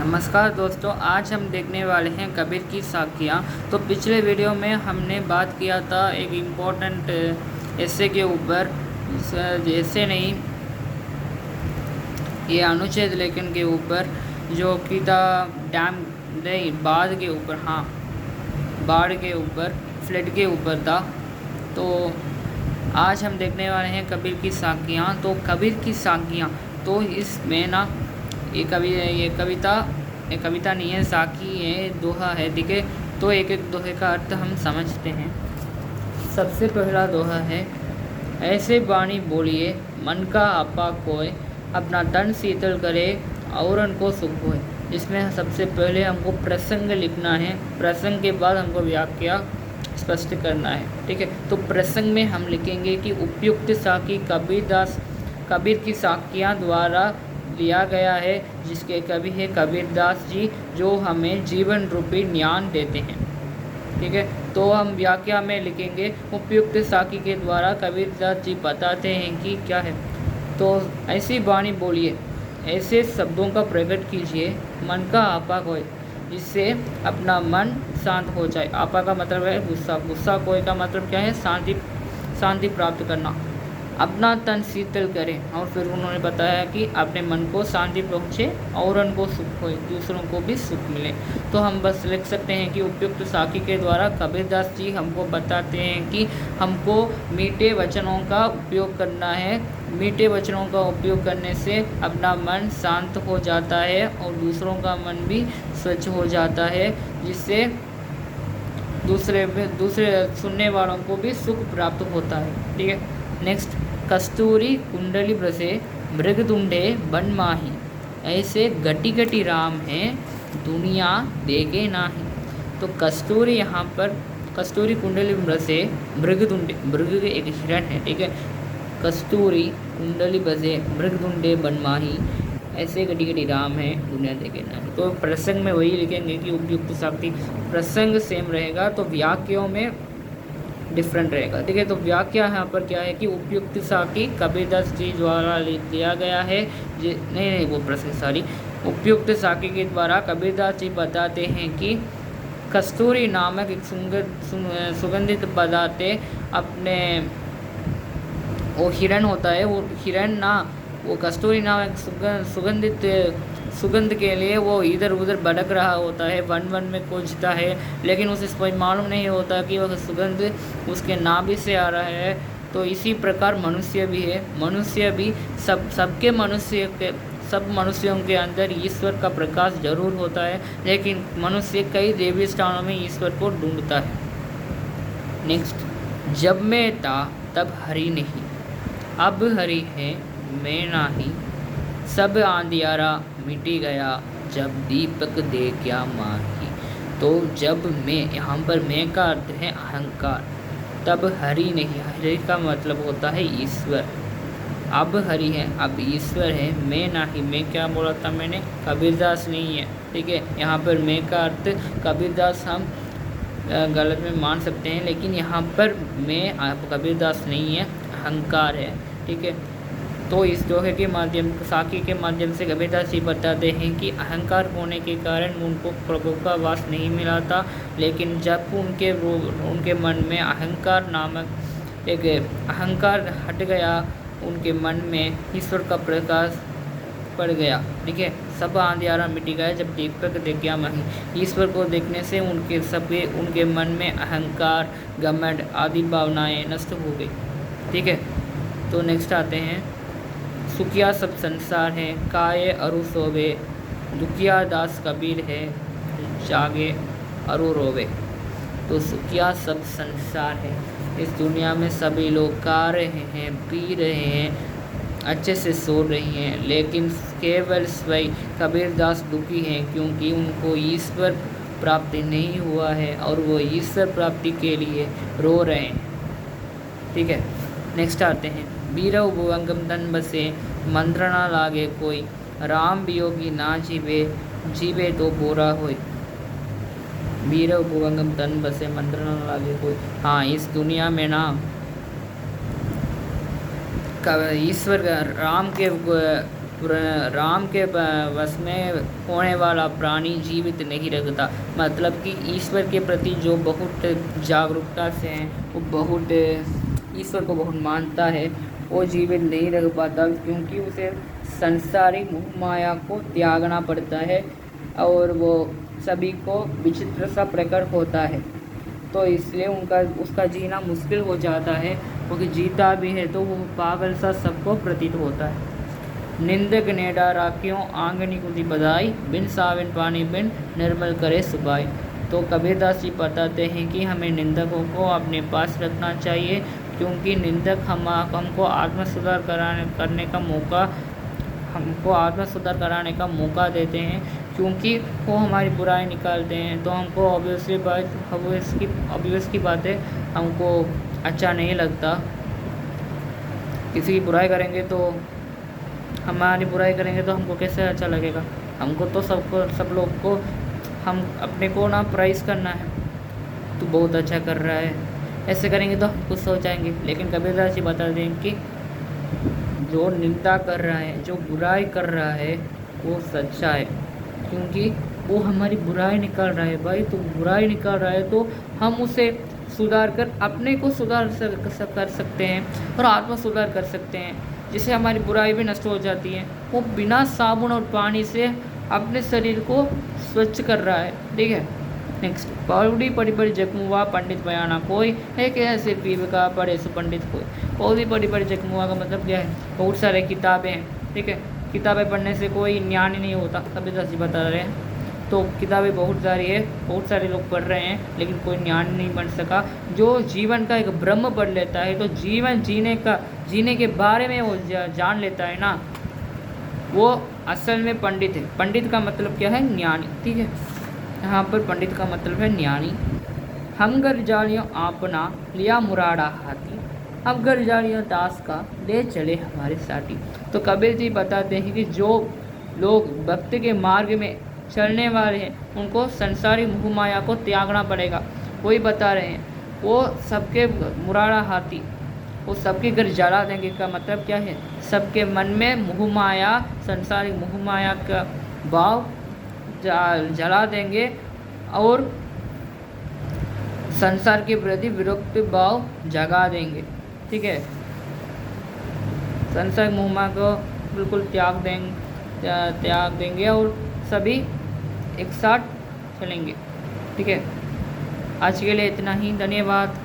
नमस्कार दोस्तों, आज हम देखने वाले हैं कबीर की साखियाँ। तो पिछले वीडियो में हमने बात किया था एक इम्पोर्टेंट एस्से के ऊपर, जैसे नहीं ये अनुच्छेद लेखन के ऊपर, जो कि था डैम नहीं बाढ़ के ऊपर, हाँ बाढ़ के ऊपर, फ्लड के ऊपर था। तो आज हम देखने वाले हैं कबीर की साखियाँ। तो कबीर की साखियाँ, तो इसमें ना ये कविता नहीं है, साखी है, दोहा है, ठीक है। तो एक एक दोहे का अर्थ हम समझते हैं। सबसे पहला दोहा है, ऐसे बाणी बोलिए मन का आपा कोय, अपना तन शीतल करे औरन को सुख होए। इसमें सबसे पहले हमको प्रसंग लिखना है, प्रसंग के बाद हमको व्याख्या स्पष्ट करना है, ठीक है। तो प्रसंग में हम लिखेंगे कि उपयुक्त साखी कबीर की साखियाँ द्वारा लिया गया है, जिसके कवि है कबीरदास जी, जो हमें जीवन रूपी ज्ञान देते हैं, ठीक है। तो हम व्याख्या में लिखेंगे, उपयुक्त साखी के द्वारा कबीरदास जी बताते हैं कि क्या है। तो ऐसी वाणी बोलिए, ऐसे शब्दों का प्रकट कीजिए, मन का आपा कोय, जिससे अपना मन शांत हो जाए। आपा का मतलब है गुस्सा, गुस्सा कोय का मतलब क्या है, शांति प्राप्त करना। अपना तन शीतल करें, और फिर उन्होंने बताया कि अपने मन को शांति पहुँचे और उनको सुख हो, दूसरों को भी सुख मिले। तो हम बस लिख सकते हैं कि उपयुक्त साखी के द्वारा कबीरदास जी हमको बताते हैं कि हमको मीठे वचनों का उपयोग करना है। मीठे वचनों का उपयोग करने से अपना मन शांत हो जाता है और दूसरों का मन भी स्वच्छ हो जाता है, जिससे दूसरे सुनने वालों को भी सुख प्राप्त होता है, ठीक है। नेक्स्ट, कस्तूरी कुंडली ब्रसे मृगदुंडे बन माही, ऐसे गटी गटी राम है दुनिया देगे नाही। तो कस्तूरी, यहाँ पर कस्तूरी कुंडली ब्रसे मृगदुंडे, मृग एक हिरण है, ठीक है। कस्तूरी कुंडली ब्रसे मृगदुंडे बन माही, ऐसे गटी गटी राम है दुनिया देखे नहीं। तो प्रसंग में वही लिखेंगे कि उपयुक्त साखी, प्रसंग सेम रहेगा तो वाक्यों में डिफरेंट रहेगा, ठीक है। तो व्याख्या यहाँ पर क्या है कि उपयुक्त साखी कबीरदास जी द्वारा लिया गया है। नहीं वो प्रसंग सॉरी, उपयुक्त साखी के द्वारा कबीरदास जी बताते हैं कि कस्तूरी नामक एक सुगंधित पदार्थ अपने, वो हिरण होता है, वो हिरण ना, वो कस्तूरी नामक सुगंध के लिए वो इधर उधर भटक रहा होता है, वन वन में खोजता है, लेकिन उसे कोई मालूम नहीं होता कि वह सुगंध उसके नाभि से आ रहा है। तो इसी प्रकार मनुष्य भी है, मनुष्य भी सब मनुष्यों के अंदर ईश्वर का प्रकाश जरूर होता है, लेकिन मनुष्य कई देवी स्थानों में ईश्वर को ढूंढता है। नेक्स्ट, जब मैं था तब हरि नहीं, अब हरि है मैं नाही, सब अंधियारा मिटी गया, जब दीपक दे क्या माही। तो जब मैं, यहाँ पर मैं का अर्थ है अहंकार, तब हरि नहीं, हरि का मतलब होता है ईश्वर। अब हरि है, अब ईश्वर है, मैं नहीं, मैं क्या बोला था मैंने, कबीरदास नहीं है, ठीक है। यहाँ पर मैं का अर्थ कबीरदास हम गलत में मान सकते हैं, लेकिन यहाँ पर मैं कबीरदास नहीं है, अहंकार है, ठीक है। तो इस दोहे के माध्यम, साखी के माध्यम से कबीरदास जी बताते हैं कि अहंकार होने के कारण उनको प्रभु का वास नहीं मिला था, लेकिन जब उनके मन में अहंकार नामक एक अहंकार हट गया, उनके मन में ईश्वर का प्रकाश पड़ गया, ठीक है। सब अंधियारा मिट गया, जब दीपक देखा माही। ईश्वर को देखने से उनके मन में अहंकार, घमंड आदि भावनाएं नष्ट हो गई, ठीक है। तो नेक्स्ट आते हैं, सुखिया सब संसार है काये अरु सोवे, दुखिया दास कबीर है जागे अरु रोवे। तो सुखिया सब संसार है, इस दुनिया में सभी लोग खा रहे हैं, पी रहे हैं, अच्छे से सो रही हैं, लेकिन केवल स्वयं कबीरदास दुखी हैं, क्योंकि उनको ईश्वर प्राप्ति नहीं हुआ है और वो ईश्वर प्राप्ति के लिए रो रहे हैं, ठीक है। नेक्स्ट आते हैं, बीरव भुवंगम तन बसे मंत्रणा लागे कोई, राम वियोगी ना जीवे तो बोरा होय। बीरव भुवंगम तन बसे मंत्रणा लागे कोई, हाँ इस दुनिया में ना ईश्वर राम के राम के वश में होने वाला प्राणी जीवित नहीं रखता। मतलब कि ईश्वर के प्रति जो बहुत जागरूकता से है, वो बहुत ईश्वर को बहुत मानता है, वो जीवित नहीं रख पाता, क्योंकि उसे संसारिक मोह माया को त्यागना पड़ता है और वो सभी को विचित्र सा प्रकट होता है। तो इसलिए उसका जीना मुश्किल हो जाता है, क्योंकि जीता भी है तो वो पागल सा सबको प्रतीत होता है। निंदक ने राखियों आंगनी कुदी बधाई, बिन सावन पानी बिन निर्मल करे सुबाई। तो कबीरदास जी बताते हैं कि हमें निंदकों को अपने पास रखना चाहिए, क्योंकि निंदक हमको आत्म सुधार कराने का मौका देते हैं, क्योंकि वो हमारी बुराई निकालते हैं। तो हमको ऑब्वियस की बात है, हमको अच्छा नहीं लगता। किसी की बुराई करेंगे तो हमारी बुराई करेंगे तो हमको कैसे अच्छा लगेगा। हमको तो सब लोग को हम अपने को ना प्राइस करना है, तो बहुत अच्छा कर रहा है, ऐसे करेंगे तो हम कुछ सोचेंगे। लेकिन कबीरदास जी बता दें कि जो निंदा कर रहा है, जो बुराई कर रहा है, वो सच्चा है, क्योंकि वो हमारी बुराई निकाल रहा है। भाई तो बुराई निकाल रहा है तो हम उसे सुधार कर अपने को कर सकते हैं और आत्म सुधार कर सकते हैं, जिससे हमारी बुराई भी नष्ट हो जाती है। वो बिना साबुन और पानी से अपने शरीर को स्वच्छ कर रहा है। ठीक है, नेक्स्ट, पौड़ी पड़ी पड़ी जगमुआ पंडित बयाना कोई है, कैसे पीव का पढ़े सो पंडित कोई। पौड़ी पड़ी पड़ी जगमुआ का मतलब क्या है? बहुत सारे किताबें हैं। ठीक है, किताबें पढ़ने से कोई ज्ञान नहीं होता, कबीरदास जी बता रहे हैं। तो किताबें बहुत सारी है, बहुत सारे लोग पढ़ रहे हैं, लेकिन कोई ज्ञान नहीं बन सका। जो जीवन का एक ब्रह्म पढ़ लेता है, तो जीवन जीने के बारे में वो जान लेता है ना, वो असल में पंडित है। पंडित का मतलब क्या है? ज्ञानी। ठीक है, यहाँ पर पंडित का मतलब है ज्ञानी। हम घर जालियों आपना लिया मुराड़ा हाथी, अब घर जालियों दास का ले चले हमारे साथी। तो कबीर जी बताते हैं कि जो लोग भक्ति के मार्ग में चलने वाले हैं, उनको संसारी मोह माया को त्यागना पड़ेगा। वही बता रहे हैं, वो सबके मुराड़ा हाथी, वो सबके घर जला देंगे। का मतलब क्या है? सबके मन में मोह माया, संसारिक मोह माया का भाव जला देंगे और संसार के प्रति विरक्त भाव जगा देंगे। ठीक है, संसार मोह माया को बिल्कुल त्याग देंगे और सभी एक साथ चलेंगे। ठीक है, आज के लिए इतना ही, धन्यवाद।